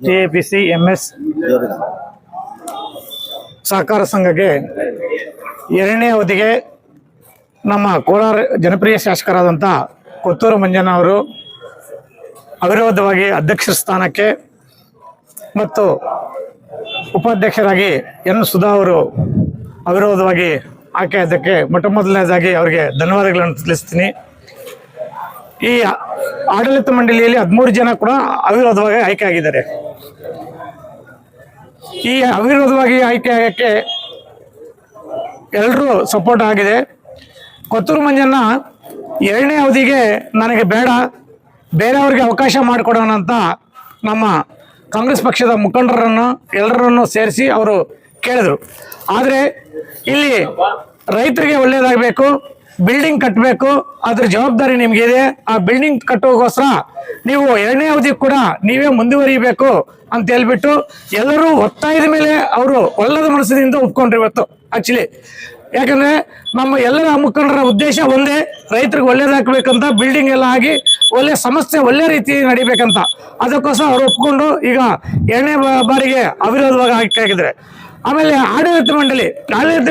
TAPC MS ಸಹಕಾರ ಸಂಘಕ್ಕೆ ಎರಡನೇ ಅವಧಿಗೆ ನಮ್ಮ ಕೋಲಾರ ಜನಪ್ರಿಯ ಶಾಸಕರಾದಂಥ ಕೊತ್ತೂರು ಮಂಜಣ್ಣ ಅವರು ಅವಿರೋಧವಾಗಿ ಅಧ್ಯಕ್ಷರ ಸ್ಥಾನಕ್ಕೆ ಮತ್ತು ಉಪಾಧ್ಯಕ್ಷರಾಗಿ ಎನ್ ಸುಧಾ ಅವರು ಅವಿರೋಧವಾಗಿ ಆಯ್ಕೆಯಾದ್ದಕ್ಕೆ ಮೊದಲನೇದಾಗಿ ಅವರಿಗೆ ಧನ್ಯವಾದಗಳನ್ನು ತಿಳಿಸ್ತೀನಿ. ಈ ಆಡಳಿತ ಮಂಡಳಿಯಲ್ಲಿ 13 ಜನ ಕೂಡ ಅವಿರೋಧವಾಗಿ ಆಯ್ಕೆ ಆಗಿದ್ದಾರೆ. ಈ ಅವಿರೋಧವಾಗಿ ಆಯ್ಕೆ ಆಗಕ್ಕೆ ಎಲ್ಲರೂ ಸಪೋರ್ಟ್ ಆಗಿದೆ. ಕೊತ್ತೂರು ಮಂಜಣ್ಣ ಎರಡನೇ ಅವಧಿಗೆ ನನಗೆ ಬೇಡ, ಬೇರೆಯವ್ರಿಗೆ ಅವಕಾಶ ಮಾಡಿಕೊಡೋಣ ಅಂತ ನಮ್ಮ ಕಾಂಗ್ರೆಸ್ ಪಕ್ಷದ ಮುಖಂಡರನ್ನು ಎಲ್ಲರನ್ನು ಸೇರಿಸಿ ಅವರು ಕೇಳಿದರು. ಆದರೆ ಇಲ್ಲಿ ರೈತರಿಗೆ ಒಳ್ಳೆಯದಾಗಬೇಕು, ಬಿಲ್ಡಿಂಗ್ ಕಟ್ಟಬೇಕು, ಅದ್ರ ಜವಾಬ್ದಾರಿ ನಿಮಗಿದೆ. ಆ ಬಿಲ್ಡಿಂಗ್ ಕಟ್ಟೋಗೋಸ್ಕರ ನೀವು ಎರಡನೇ ಅವಧಿ ಕೂಡ ನೀವೇ ಮುಂದುವರಿಬೇಕು ಅಂತ ಹೇಳ್ಬಿಟ್ಟು ಎಲ್ಲರೂ ಒತ್ತಾಯದ ಮೇಲೆ ಅವರು ಒಳ್ಳೆದ ಮನಸ್ಸಿನಿಂದ ಒಪ್ಕೊಂಡ್ರು ಇವತ್ತು. ಆಕ್ಚುಲಿ ಯಾಕಂದ್ರೆ ನಮ್ಮ ಎಲ್ಲರ ಮುಖಂಡರ ಉದ್ದೇಶ ಒಂದೇ, ರೈತರಿಗೆ ಒಳ್ಳೇದಾಗಬೇಕಂತ, ಬಿಲ್ಡಿಂಗ್ ಎಲ್ಲ ಆಗಿ ಒಳ್ಳೆ ಸಮಸ್ಯೆ ಒಳ್ಳೆ ರೀತಿ ನಡಿಬೇಕಂತ. ಅದಕ್ಕೋಸ್ಕರ ಅವರು ಒಪ್ಕೊಂಡು ಈಗ ಎರಡನೇ ಬಾರಿಗೆ ಅವಿರೋಧವಾಗಿ ಆಯ್ಕೆ ಆಗಿದ್ದಾರೆ. ಆಮೇಲೆ ಆಡಳಿತ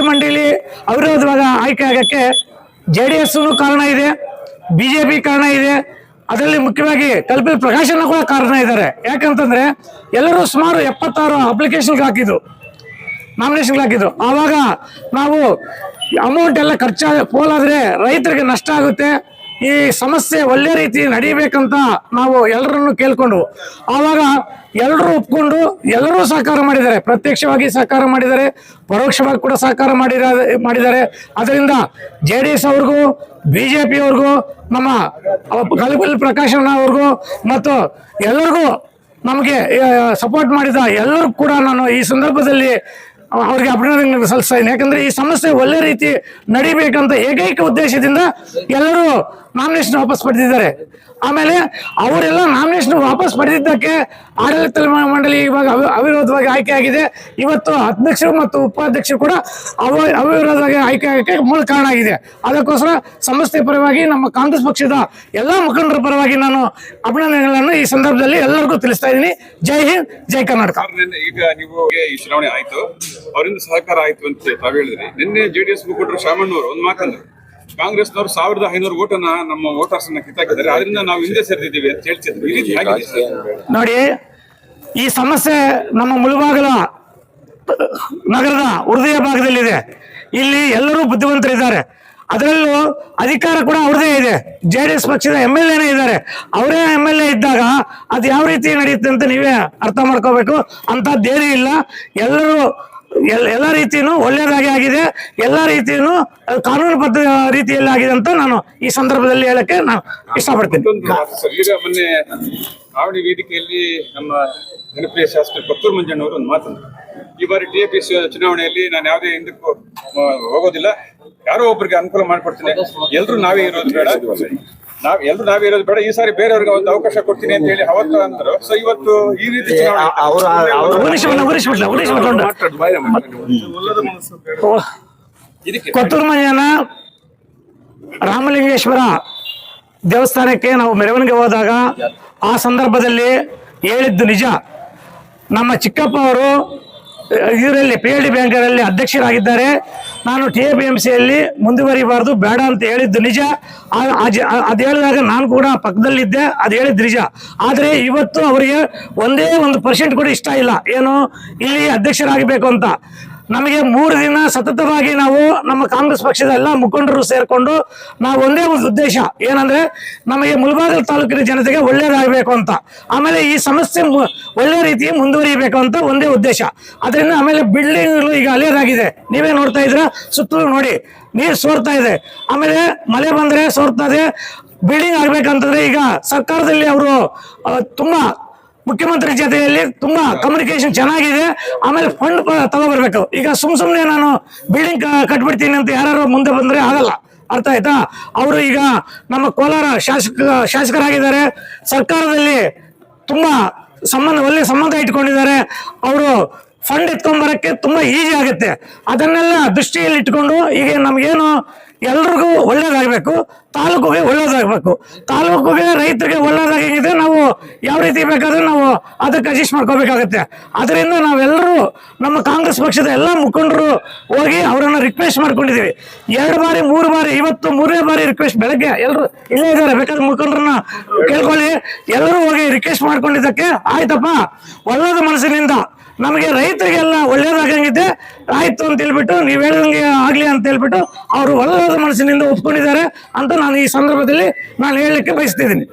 ಮಂಡಳಿ ಅವಿರೋಧವಾಗಿ ಆಯ್ಕೆ ಆಗಕ್ಕೆ JDS ಕಾರಣ ಇದೆ, BJP ಕಾರಣ ಇದೆ, ಅದರಲ್ಲಿ ಮುಖ್ಯವಾಗಿ ಕಲ್ಪಿತ ಪ್ರಕಾಶನ ಕೂಡ ಕಾರಣ ಇದ್ದಾರೆ. ಯಾಕಂತಂದ್ರೆ ಎಲ್ಲರೂ ಸುಮಾರು 76 ಅಪ್ಲಿಕೇಶನ್ಗೆ ಹಾಕಿದ್ರು, ನಾಮಿನೇಷನ್ಗೆ ಹಾಕಿದ್ರು. ಆವಾಗ ನಾವು ಅಮೌಂಟ್ ಎಲ್ಲ ಪೋಲಾದ್ರೆ ರೈತರಿಗೆ ನಷ್ಟ ಆಗುತ್ತೆ, ಈ ಸಮಸ್ಯೆ ಒಳ್ಳೆ ರೀತಿ ನಡೀಬೇಕಂತ ನಾವು ಎಲ್ಲರನ್ನು ಕೇಳ್ಕೊಂಡು ಆವಾಗ ಎಲ್ಲರೂ ಒಪ್ಕೊಂಡು ಎಲ್ಲರೂ ಸಹಕಾರ ಮಾಡಿದ್ದಾರೆ. ಪ್ರತ್ಯಕ್ಷವಾಗಿ ಸಹಕಾರ ಮಾಡಿದ್ದಾರೆ, ಪರೋಕ್ಷವಾಗಿ ಕೂಡ ಸಹಕಾರ ಮಾಡಿದ್ದಾರೆ. ಅದರಿಂದ JDS ಅವ್ರಿಗೂ BJP ಅವ್ರಿಗೂ ನಮ್ಮ ಕಲ್ಪಿತ ಪ್ರಕಾಶನ ಅವ್ರಿಗೂ ಮತ್ತು ಎಲ್ಲರಿಗೂ ನಮಗೆ ಸಪೋರ್ಟ್ ಮಾಡಿದ ಎಲ್ಲರೂ ಕೂಡ ನಾನು ಈ ಸಂದರ್ಭದಲ್ಲಿ ಅವ್ರಿಗೆ ಅಭಿನಂದನೆ ಸಲ್ಲಿಸ್ತಾ ಇದ್ದೀನಿ. ಯಾಕಂದ್ರೆ ಈ ಸಮಸ್ಯೆ ಒಳ್ಳೆ ರೀತಿ ನಡಿಬೇಕಂತ ಏಕೈಕ ಉದ್ದೇಶದಿಂದ ಎಲ್ಲರೂ ನಾಮಿನೇಷನ್ ವಾಪಸ್ ಪಡೆದಿದ್ದಾರೆ. ಆಮೇಲೆ ಅವರೆಲ್ಲ ನಾಮಿನೇಷನ್ ವಾಪಸ್ ಪಡೆದಿದ್ದಕ್ಕೆ ಆಡಳಿತ ಮಂಡಳಿ ಇವಾಗ ಅವಿರೋಧವಾಗಿ ಆಯ್ಕೆ ಆಗಿದೆ. ಇವತ್ತು ಅಧ್ಯಕ್ಷರು ಮತ್ತು ಉಪಾಧ್ಯಕ್ಷರು ಕೂಡ ಅವಿರೋಧವಾಗಿ ಆಯ್ಕೆ ಆಗಕ್ಕೆ ಮೂಲ ಕಾರಣ ಆಗಿದೆ. ಅದಕ್ಕೋಸ್ಕರ ಸಮಸ್ಯೆ ಪರವಾಗಿ ನಮ್ಮ ಕಾಂಗ್ರೆಸ್ ಪಕ್ಷದ ಎಲ್ಲ ಮುಖಂಡರ ಪರವಾಗಿ ನಾನು ಅಭಿನಂದನೆಗಳನ್ನು ಈ ಸಂದರ್ಭದಲ್ಲಿ ಎಲ್ಲರಿಗೂ ತಿಳಿಸ್ತಾ ಇದ್ದೀನಿ. ಜೈ ಹಿಂದ್, ಜೈ ಕರ್ನಾಟಕ. ಈಗ ನೀವು ಈ ಚುನಾವಣೆ ಆಯ್ತು, ಅವರಿಂದ ಸಹಕಾರ ಆಯ್ತು ಅಂತ ತಾವು ಹೇಳಿದ್ರಿ. ನಿನ್ನೆ JDS ಮುಖಂಡರು ಶಾಮಣ್ಣವರು ಒಂದು ಮಾತಂದ್ರು, ಕಾಂಗ್ರೆಸ್ನವರು 1500 ಓಟನ್ನ ನಮ್ಮ ವೋಟರ್ಸ್ ಅನ್ನ ಕಿತ್ತಾಕಿದ್ದಾರೆ, ಆದ್ರಿಂದ ನಾವು ಹಿಂದೆ ಸೇರಿದ್ದೀವಿ ಅಂತ ಹೇಳ್ತಿದ್ರು. ಈ ರೀತಿ ನೋಡಿ, ಈ ಸಮಸ್ಯೆ ನಮ್ಮ ಮುಳುಬಾಗಲ ನಗರದ ಹೃದಯ ಭಾಗದಲ್ಲಿದೆ. ಇಲ್ಲಿ ಎಲ್ಲರೂ ಬುದ್ಧಿವಂತರಿದ್ದಾರೆ, ಅದರಲ್ಲೂ ಅಧಿಕಾರ ಕೂಡ ಅವ್ರದೇ ಇದೆ. JDS ಪಕ್ಷದ MLA ಇದ್ದಾರೆ. ಅವರೇ MLA ಇದ್ದಾಗ ಅದು ಯಾವ ರೀತಿ ನಡೆಯುತ್ತೆ ಅಂತ ನೀವೇ ಅರ್ಥ ಮಾಡ್ಕೋಬೇಕು. ಅಂಥದ್ದೇನೂ ಇಲ್ಲ, ಎಲ್ಲರೂ ಎಲ್ಲ ರೀತಿಯೂ ಒಳ್ಳೆಯದಾಗಿ ಆಗಿದೆ, ಎಲ್ಲ ರೀತಿಯೂ ಕಾನೂನುಬದ್ಧ ರೀತಿಯಲ್ಲಿ ಆಗಿದೆ ಅಂತ ನಾನು ಈ ಸಂದರ್ಭದಲ್ಲಿ ಹೇಳಕ್ಕೆ ನಾನು ಇಷ್ಟಪಡ್ತೀನಿ. ಈಗ ಮೊನ್ನೆ ಆವಣಿ ವೇದಿಕೆಯಲ್ಲಿ ನಮ್ಮ ಜನಪ್ರಿಯ ಶಾಸಕರು ಕೊತ್ತೂರು ಮಂಜಣ್ಣ ಅವರು ಒಂದು ಮಾತಂದ್ರು, ಈ ಬಾರಿ TAPC ಚುನಾವಣೆಯಲ್ಲಿ ನಾನು ಯಾವುದೇ ಹಿಂದಕ್ಕೂ ಹೋಗೋದಿಲ್ಲ, ಯಾರೋ ಒಬ್ಬರಿಗೆ ಅನುಕೂಲ ಮಾಡ್ಕೊಡ್ತೀನಿ, ಎಲ್ರು ನಾವೇ ಇರೋದು ಬೇಡ, ನಾವೇ ಇರೋದು ಬೇಡ, ಈ ಸಾರಿ ಬೇರೆಯವ್ರಿಗೆ ಒಂದು ಅವಕಾಶ ಕೊಡ್ತೀನಿ ಅಂತ ಹೇಳಿ ಅವತ್ತು ಅಂದ್ರು. ಸೊ ಇವತ್ತು ಈ ರೀತಿ ಕೊತ್ತೂರು ಮಂಜಣ್ಣ ರಾಮಲಿಂಗೇಶ್ವರ ದೇವಸ್ಥಾನಕ್ಕೆ ನಾವು ಮೆರವಣಿಗೆ ಹೋದಾಗ ಆ ಸಂದರ್ಭದಲ್ಲಿ ಹೇಳಿದ್ದು ನಿಜ. ನಮ್ಮ ಚಿಕ್ಕಪ್ಪ ಅವರು ಇದರಲ್ಲಿ PLD ಬ್ಯಾಂಕರಲ್ಲಿ ಅಧ್ಯಕ್ಷರಾಗಿದ್ದಾರೆ, ನಾನು TAPMCಯಲ್ಲಿ ಮುಂದುವರಿಬಾರ್ದು ಬೇಡ ಅಂತ ಹೇಳಿದ್ದು ನಿಜ. ಅದು ಹೇಳಿದಾಗ ನಾನು ಕೂಡ ಪಕ್ಕದಲ್ಲಿದ್ದೆ, ಅದು ಹೇಳಿದ್ದು ನಿಜ. ಆದರೆ ಇವತ್ತು ಅವರಿಗೆ ಒಂದೇ 1% ಕೂಡ ಇಷ್ಟ ಇಲ್ಲ, ಏನು ಇಲ್ಲಿ ಅಧ್ಯಕ್ಷರಾಗಬೇಕು ಅಂತ. ನಮಗೆ 3 ದಿನ ಸತತವಾಗಿ ನಾವು ನಮ್ಮ ಕಾಂಗ್ರೆಸ್ ಪಕ್ಷದ ಎಲ್ಲ ಮುಖಂಡರು ಸೇರ್ಕೊಂಡು ನಾವು ಒಂದೇ ಒಂದು ಉದ್ದೇಶ ಏನಂದ್ರೆ ನಮಗೆ ಮುಳಬಾಗಿಲು ತಾಲೂಕಿನ ಜನತೆಗೆ ಒಳ್ಳೇದಾಗಬೇಕು ಅಂತ, ಆಮೇಲೆ ಈ ಸಮಸ್ಯೆ ಒಳ್ಳೆ ರೀತಿ ಮುಂದುವರಿಯಬೇಕು ಅಂತ ಒಂದೇ ಉದ್ದೇಶ. ಅದರಿಂದ ಆಮೇಲೆ ಬಿಲ್ಡಿಂಗ್ಗಳು ಈಗ ಹಳೆಯದಾಗಿದೆ, ನೀವೇ ನೋಡ್ತಾ ಇದ್ರ, ಸುತ್ತಲೂ ನೋಡಿ ನೀರು ಸೋರ್ತಾ ಇದೆ, ಆಮೇಲೆ ಮಳೆ ಬಂದ್ರೆ ಸೋರ್ತಾ ಇದೆ. ಬಿಲ್ಡಿಂಗ್ ಆಗ್ಬೇಕಂತಂದ್ರೆ ಈಗ ಸರ್ಕಾರದಲ್ಲಿ ಅವರು ತುಂಬಾ ಮುಖ್ಯಮಂತ್ರಿ ಜೊತೆಯಲ್ಲಿ ತುಂಬಾ ಕಮ್ಯುನಿಕೇಶನ್ ಚೆನ್ನಾಗಿದೆ. ಆಮೇಲೆ ಫಂಡ್ ತಗೋಬರ್ಬೇಕು. ಈಗ ಸುಮ್ನೆ ನಾನು ಬಿಲ್ಡಿಂಗ್ ಕಟ್ಬಿಡ್ತೀನಿ ಅಂತ ಯಾರು ಮುಂದೆ ಬಂದ್ರೆ ಆಗಲ್ಲ, ಅರ್ಥ ಆಯ್ತಾ? ಅವರು ಈಗ ನಮ್ಮ ಕೋಲಾರ ಶಾಸಕರಾಗಿದ್ದಾರೆ, ಸರ್ಕಾರದಲ್ಲಿ ತುಂಬಾ ಒಳ್ಳೆ ಸಂಬಂಧ ಇಟ್ಕೊಂಡಿದ್ದಾರೆ. ಅವರು ಫಂಡ್ ಎತ್ಕೊಂಡ್ಬರಕ್ಕೆ ತುಂಬಾ ಈಸಿ ಆಗುತ್ತೆ. ಅದನ್ನೆಲ್ಲ ದೃಷ್ಟಿಯಲ್ಲಿ ಇಟ್ಕೊಂಡು ಈಗ ನಮ್ಗೇನು ಎಲ್ರಿಗೂ ಒಳ್ಳೇದಾಗಬೇಕು, ತಾಲೂಕಿಗೆ ಒಳ್ಳೇದಾಗಬೇಕು. ತಾಲೂಕಿಗೆ ರೈತರಿಗೆ ಒಳ್ಳೇದಾಗಿದೆ, ನಾವು ಯಾವ ರೀತಿ ಬೇಕಾದ್ರೆ ನಾವು ಅದಕ್ಕೆ ಅಡ್ಜಸ್ಟ್ ಮಾಡ್ಕೋಬೇಕಾಗತ್ತೆ. ಅದರಿಂದ ನಾವೆಲ್ಲರೂ ನಮ್ಮ ಕಾಂಗ್ರೆಸ್ ಪಕ್ಷದ ಎಲ್ಲ ಮುಖಂಡರು ಹೋಗಿ ಅವರನ್ನ ರಿಕ್ವೆಸ್ಟ್ ಮಾಡ್ಕೊಂಡಿದ್ದೀವಿ. 2 ಬಾರಿ 3 ಬಾರಿ, ಇವತ್ತು 3ನೇ ಬಾರಿ ರಿಕ್ವೆಸ್ಟ್. ಬೆಳಗ್ಗೆ ಎಲ್ಲರೂ ಇಲ್ಲೇ ಇದ್ದಾರೆ, ಬೇಕಾದ್ರೆ ಮುಖಂಡರನ್ನ ಕೇಳ್ಕೊಳ್ಳಿ. ಎಲ್ಲರೂ ಹೋಗಿ ರಿಕ್ವೆಸ್ಟ್ ಮಾಡ್ಕೊಂಡಿದ್ದಕ್ಕೆ ಆಯ್ತಪ್ಪ, ಒಳ್ಳೆದ ಮನಸ್ಸಿನಿಂದ ನಮಗೆ ರೈತರಿಗೆಲ್ಲ ಒಳ್ಳೇದಾಗಂಗಿದೆ ಆಯ್ತು ಅಂತ ಹೇಳ್ಬಿಟ್ಟು, ನೀವು ಹೇಳ್ದಂಗೆ ಆಗ್ಲಿ ಅಂತ ಹೇಳ್ಬಿಟ್ಟು ಅವರು ಒಳ್ಳೆದ ಮನಸ್ಸಿನಿಂದ ಒಪ್ಕೊಂಡಿದ್ದಾರೆ ಅಂತ ನಾನು ಈ ಸಂದರ್ಭದಲ್ಲಿ ನಾನು ಹೇಳಲಿಕ್ಕೆ ಬಯಸ್ತಿದ್ದೀನಿ.